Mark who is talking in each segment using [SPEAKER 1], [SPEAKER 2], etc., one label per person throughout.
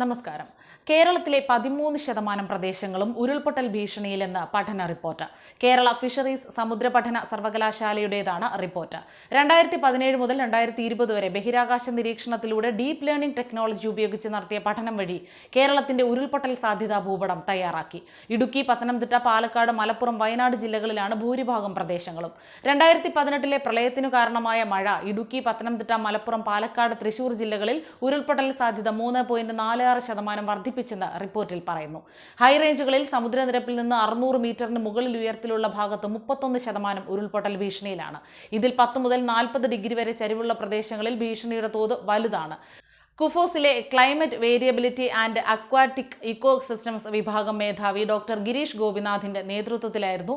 [SPEAKER 1] നമസ്കാരം. കേരളത്തിലെ 13% പ്രദേശങ്ങളും ഉരുൾപൊട്ടൽ ഭീഷണിയിലെന്ന് പഠന റിപ്പോർട്ട്. കേരള ഫിഷറീസ് സമുദ്ര പഠന സർവകലാശാലയുടേതാണ് റിപ്പോർട്ട്. 2017 മുതൽ 2020 വരെ ബഹിരാകാശ നിരീക്ഷണത്തിലൂടെ ഡീപ് ലേണിംഗ് ടെക്നോളജി ഉപയോഗിച്ച് നടത്തിയ പഠനം വഴി കേരളത്തിന്റെ ഉരുൾപൊട്ടൽ സാധ്യതാ ഭൂപടം തയ്യാറാക്കി. ഇടുക്കി, പത്തനംതിട്ട, പാലക്കാട്, മലപ്പുറം, വയനാട് ജില്ലകളിലാണ് ഭൂരിഭാഗം പ്രദേശങ്ങളും. 2018 പ്രളയത്തിനു കാരണമായ മഴ ഇടുക്കി, പത്തനംതിട്ട, മലപ്പുറം, പാലക്കാട്, തൃശൂർ ജില്ലകളിൽ ഉരുൾപൊട്ടൽ സാധ്യത 3.46% വർദ്ധിപ്പിച്ചെന്ന് റിപ്പോർട്ടിൽ പറയുന്നു. ഹൈറേഞ്ചുകളിൽ സമുദ്രനിരപ്പിൽ നിന്ന് 600 മീറ്ററിന് മുകളിൽ ഉയരത്തിലുള്ള ഭാഗത്ത് 31% ഉരുൾപൊട്ടൽ ഭീഷണിയിലാണ്. ഇതിൽ 10 മുതൽ 40 ഡിഗ്രി വരെ ചരിവുള്ള പ്രദേശങ്ങളിൽ ഭീഷണിയുടെ തോത് വലുതാണ്. കുഫോസിലെ climate variability and aquatic ecosystems വിഭാഗം മേധാവി ഡോക്ടർ ഗിരീഷ് ഗോപിനാഥിന്റെ നേതൃത്വത്തിലായിരുന്നു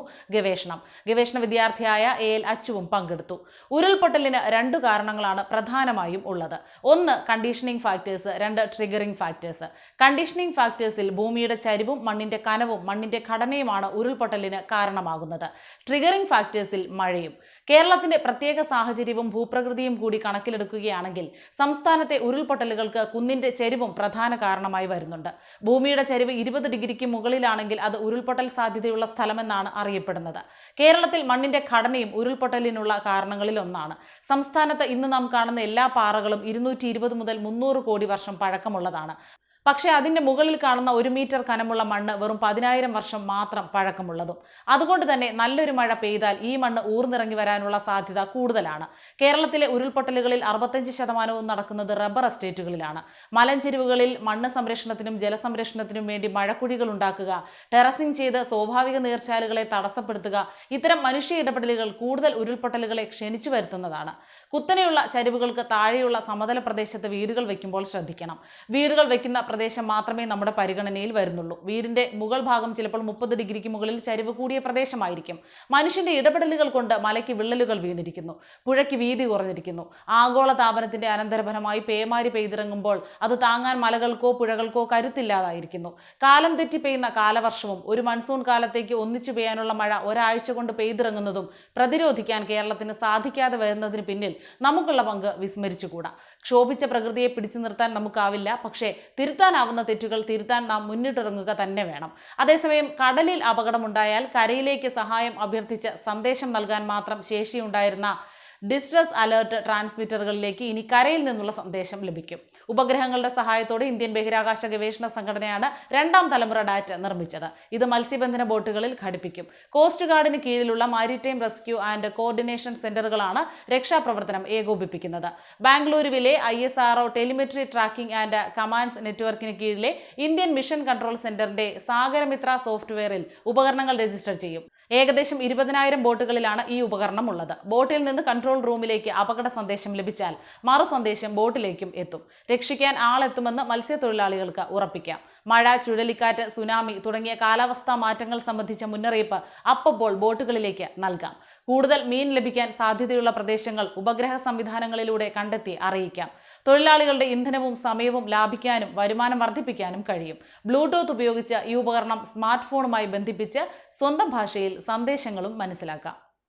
[SPEAKER 1] ഗവേഷണ വിദ്യാർത്ഥിയായ AL അച്ചുവും പങ്കെടുത്തു. ഉരുൾപൊട്ടലിന് 2 കാരണങ്ങളാണ് പ്രധാനമായും ഉള്ളത്. 1 conditioning factors, 2 triggering factors. Conditioning ഫാക്ടേഴ്സിൽ ഭൂമിയുടെ ചരിവും മണ്ണിന്റെ കനവും മണ്ണിന്റെ ഘടനയുമാണ് ഉരുൾപൊട്ടലിന് കാരണമാകുന്നത്. ട്രിഗറിംഗ് ഫാക്ടേഴ്സിൽ മഴയും. കേരളത്തിന്റെ പ്രത്യേക സാഹചര്യവും ഭൂപ്രകൃതിയും കൂടി കണക്കിലെടുക്കുകയാണെങ്കിൽ സംസ്ഥാനത്തെ ഉരുൾപൊട്ടലുകൾക്ക് കുന്നിന്റെ ചരിവും പ്രധാന കാരണമായി വരുന്നുണ്ട്. ഭൂമിയുടെ ചരിവ് 20 ഡിഗ്രിക്ക് മുകളിലാണെങ്കിൽ അത് ഉരുൾപൊട്ടൽ സാധ്യതയുള്ള സ്ഥലമെന്നാണ് അറിയപ്പെടുന്നത്. കേരളത്തിൽ മണ്ണിന്റെ ഘടനയും ഉരുൾപൊട്ടലിനുള്ള കാരണങ്ങളിൽ ഒന്നാണ്. സംസ്ഥാനത്ത് ഇന്ന് നാം കാണുന്ന എല്ലാ പാറകളും 220 മുതൽ 300 കോടി വർഷം പഴക്കമുള്ളതാണ്. പക്ഷേ അതിന്റെ മുകളിൽ കാണുന്ന 1 മീറ്റർ കനമുള്ള മണ്ണ് വെറും 10,000 വർഷം മാത്രം പഴക്കമുള്ളതും. അതുകൊണ്ട് തന്നെ നല്ലൊരു മഴ പെയ്താൽ ഈ മണ്ണ് ഊർന്നിറങ്ങി വരാനുള്ള സാധ്യത കൂടുതലാണ്. കേരളത്തിലെ ഉരുൾപൊട്ടലുകളിൽ 65% നടക്കുന്നത് റബ്ബർ എസ്റ്റേറ്റുകളിലാണ്. മലഞ്ചെരിവുകളിൽ മണ്ണ് സംരക്ഷണത്തിനും ജലസംരക്ഷണത്തിനും വേണ്ടി മഴക്കുഴികൾ ഉണ്ടാക്കുക, ടെറസിംഗ് ചെയ്ത് സ്വാഭാവിക നീർച്ചാലുകളെ തടസ്സപ്പെടുത്തുക, ഇത്തരം മനുഷ്യ ഇടപെടലുകൾ കൂടുതൽ ഉരുൾപൊട്ടലുകളെ ക്ഷണിച്ചു വരുത്തുന്നതാണ്. കുത്തനെയുള്ള ചരിവുകൾക്ക് താഴെയുള്ള സമതല പ്രദേശത്ത് വീടുകൾ വയ്ക്കുമ്പോൾ ശ്രദ്ധിക്കണം. വീടുകൾ വയ്ക്കുന്ന പ്രദേശം മാത്രമേ നമ്മുടെ പരിഗണനയിൽ വരുന്നുള്ളൂ. വീടിന്റെ മുകൾ ഭാഗം ചിലപ്പോൾ 30 ഡിഗ്രിക്ക് മുകളിൽ ചരിവ് കൂടിയ പ്രദേശമായിരിക്കും. മനുഷ്യന്റെ ഇടപെടലുകൾ കൊണ്ട് മലയ്ക്ക് വിള്ളലുകൾ വീണിരിക്കുന്നു, പുഴയ്ക്ക് വീതി കുറഞ്ഞിരിക്കുന്നു. ആഗോള താപനത്തിന്റെ അനന്തരഫലമായി പേമാരി പെയ്തിറങ്ങുമ്പോൾ അത് താങ്ങാൻ മലകൾക്കോ പുഴകൾക്കോ കരുത്തില്ലാതായിരിക്കുന്നു. കാലം തെറ്റി പെയ്യുന്ന കാലവർഷവും ഒരു മൺസൂൺ കാലത്തേക്ക് ഒന്നിച്ചു പെയ്യാനുള്ള മഴ ഒരാഴ്ച കൊണ്ട് പെയ്തിറങ്ങുന്നതും പ്രതിരോധിക്കാൻ കേരളത്തിന് സാധിക്കാതെ വരുന്നതിന് പിന്നിൽ നമുക്കുള്ള പങ്ക് വിസ്മരിച്ചുകൂടാ. ക്ഷോഭിച്ച പ്രകൃതിയെ പിടിച്ചു നിർത്താൻ നമുക്കാവില്ല. പക്ഷേ തിരുത്താനാവുന്ന തെറ്റുകൾ തിരുത്താൻ നാം മുന്നിട്ടിറങ്ങുക തന്നെ വേണം. അതേസമയം കടലിൽ അപകടമുണ്ടായാൽ കരയിലേക്ക് സഹായം അഭ്യർത്ഥിച്ച് സന്ദേശം നൽകാൻ മാത്രം ശേഷിയുണ്ടായിരുന്ന ഡിസ്ട്രസ് അലേർട്ട് ട്രാൻസ്മിറ്ററുകളിലേക്ക് ഇനി കരയിൽ നിന്നുള്ള സന്ദേശം ലഭിക്കും. ഉപഗ്രഹങ്ങളുടെ സഹായത്തോടെ ഇന്ത്യൻ ബഹിരാകാശ ഗവേഷണ സംഘടനയാണ് 2ാം തലമുറ ഡാറ്റ നിർമ്മിച്ചത്. ഇത് മത്സ്യബന്ധന ബോട്ടുകളിൽ ഘടിപ്പിക്കും. കോസ്റ്റ് ഗാർഡിന് കീഴിലുള്ള മാരിടൈം റെസ്ക്യൂ ആൻഡ് കോർഡിനേഷൻ സെന്ററുകളാണ് രക്ഷാപ്രവർത്തനം ഏകോപിപ്പിക്കുന്നത്. ബാംഗ്ലൂരുവിലെ ISRO telemetry tracking and commands നെറ്റ്വർക്കിന് കീഴിലെ ഇന്ത്യൻ മിഷൻ കൺട്രോൾ സെന്ററിന്റെ സാഗരമിത്ര സോഫ്റ്റ്വെയറിൽ ഉപകരണങ്ങൾ രജിസ്റ്റർ ചെയ്യും. ഏകദേശം 20,000 ബോട്ടുകളിലാണ് ഈ ഉപകരണം ഉള്ളത്. ബോട്ടിൽ നിന്ന് കൺട്രോൾ റൂമിലേക്ക് അപകട സന്ദേശം ലഭിച്ചാൽ മറു സന്ദേശം ബോട്ടിലേക്കും എത്തും. രക്ഷിക്കാൻ ആളെത്തുമെന്ന് മത്സ്യത്തൊഴിലാളികൾക്ക് ഉറപ്പിക്കാം. മഴ, ചുഴലിക്കാറ്റ്, സുനാമി തുടങ്ങിയ കാലാവസ്ഥാ മാറ്റങ്ങൾ സംബന്ധിച്ച മുന്നറിയിപ്പ് അപ്പോൾ ബോട്ടുകളിലേക്ക് നൽകാം. കൂടുതൽ മീൻ ലഭിക്കാൻ സാധ്യതയുള്ള പ്രദേശങ്ങൾ ഉപഗ്രഹ സംവിധാനങ്ങളിലൂടെ കണ്ടെത്തി അറിയിക്കാം. തൊഴിലാളികളുടെ ഇന്ധനവും സമയവും ലാഭിക്കാനും വരുമാനം വർദ്ധിപ്പിക്കാനും കഴിയും. ബ്ലൂടൂത്ത് ഉപയോഗിച്ച് ഈ ഉപകരണം സ്മാർട്ട് ഫോണുമായി ബന്ധിപ്പിച്ച് സ്വന്തം ഭാഷയിൽ സന്ദേശങ്ങളും മനസ്സിലാക്കാം.